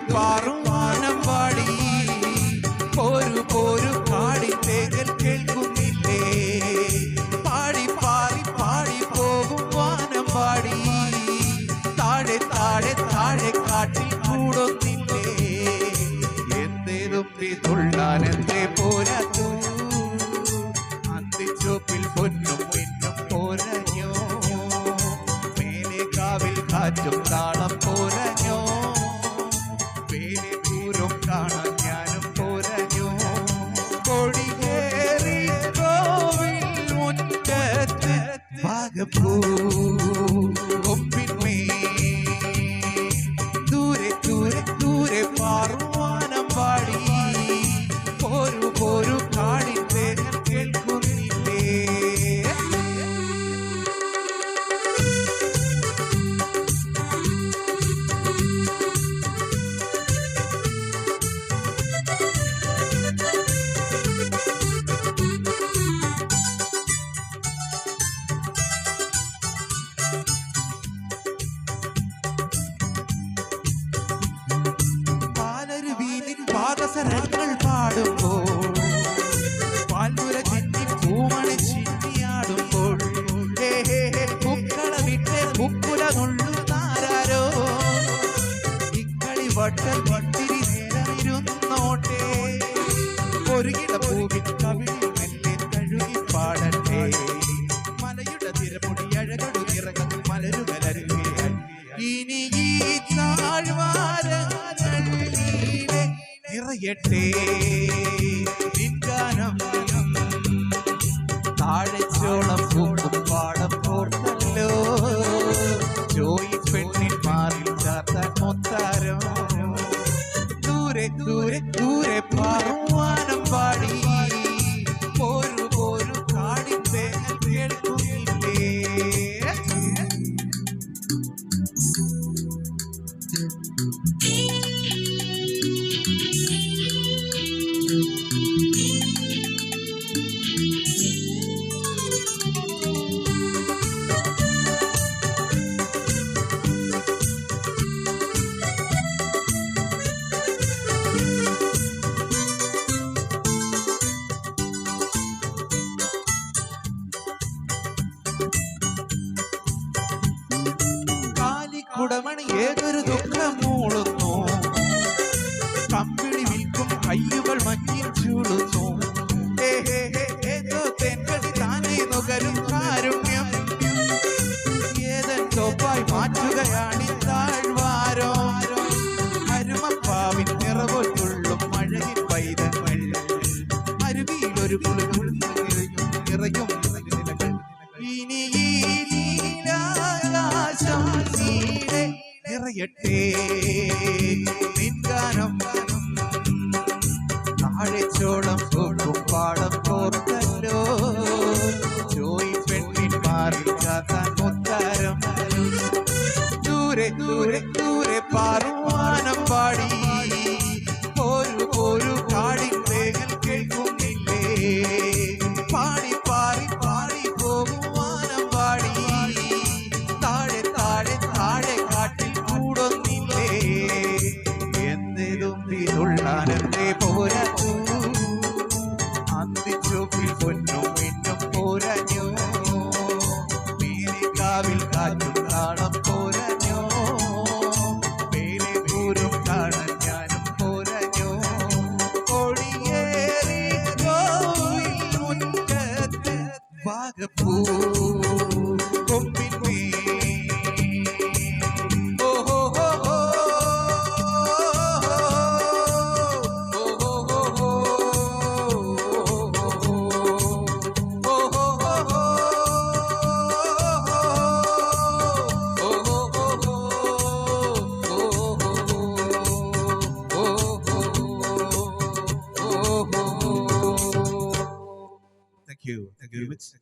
പാറും വാനം പാടി പോരു പോരു പാടി തേകൽ കേൾക്കുന്നില്ലേ പാടി പാടി പാടി പോകും വാനം പാടി താഴെ താഴെ താഴെ കാട്ടിൽ കൂടുന്നില്ലേ എന്തേതും തുള്ളാൻ എന്തേ പോരാത്തു അന്തിച്ചോപ്പിൽ പൊന്നും പിന്നും പോരഞ്ഞോ മേലെ കാവിൽ കാറ്റും താളം പോരഞ്ഞോ കാണാൻ ഞാനും പോരഞ്ഞു കൊടിയേറി കോവിൽ മുറ്റത്ത് ഭാഗപ്പൂ കൊമ്പിന്മേ ദൂരെ ദൂരെ ദൂരെ പാറുവാനം പാടി പോരു പോരു കാടി തേങ്ങൽ കേൾക്കുന്നില്ലേ പാദസരങ്ങൾ പാടുമ്പോൾ പാൽമുര ചിന്നി പൂമണി ചിന്നിയാടുമ്പോൾ പൂക്കള വിട്ട് പൂക്കുല നുള്ളുന്നാരോ ഇക്കളി വട്ടൽ വട്ടിരി നേരമിരുന്നോട്ടെ ഒരുകിട പൂവിൻ കവിളിൽ മെല്ലെ കഴുകി പാടട്ടെ മലയുടെ തിരമുടി അഴകടു നിറങ്ങും മലരുകലരുകയായി ഇനി ഈ താഴ്വാരങ്ങൾ നിറയട്ടെ നിൻഗാനം താഴെച്ചോളം പൂക്കും പാടം പോർത്തല്ലോ ജോയി പെണ്ണിൻ മാറിൽ ചാർത്താൻ മൊത്താരോ ദൂരെ ദൂരെ ദൂരെ പാറുവാനം പാടി പോരു പോരു കാടി തേങ്ങൽ കേൾക്കുന്നില്ലേ കുടമണി ഏതൊരു ദുഃഖം മൂളുന്നു കമ്പിളി വിൽക്കും കയ്യുകൾ മഞ്ഞിൽ ചൂടുന്നു ഏതോ തെൻകളി താനേ നുകരും കാരുണ്യം ഏതൻ ചോപ്പായി മാറ്റുകയാണി താഴ്വാരോ അരുമപ്പാവിൻ നിറവൊട്ടുള്ളും മഴയിൽ പൈതങ്ങൾ അരുവിയിലൊരു പുളിപുൾ നിറയും ഇനി ഈ നീലാകാശം നിറയട്ടെ നിൻഗാനം താഴെച്ചോളം പൂക്കും പാടം പോർത്തല്ലോ ജോയി പെണ്ണിൻ മാറിൽ ചാത്താൻ മൊത്താരം ദൂരെ ദൂരെ ദൂരെ പാറുവാനം പാടി പോരു പോരു കാടി തേങ്ങൽ കേൾക്കുന്നില്ലേ പാടി പാടി പാടി പോകുവാനം പാടി താഴെ താഴെ താഴെ കാട്ടിൽ കൂടുന്നില്ലേ എന്തേതും തുള്ളാനെന്തേ പോരാച്ചു അന്തിച്ചോപ്പിൽ പൊന്നും പിന്നും പോരഞ്ഞോ മേലിക്കാവിൽ കാറ്റും താളം പോരഞ്ഞോ മേലെ പൂരും കാണാൻ ഞാനും പോരഞ്ഞോ കൊടിയേറി കോവിൽ മുറ്റത്ത് ഭാഗപ്പൂ കൊമ്പിന്മേ താങ്ക് യു വെരി മച്ച്.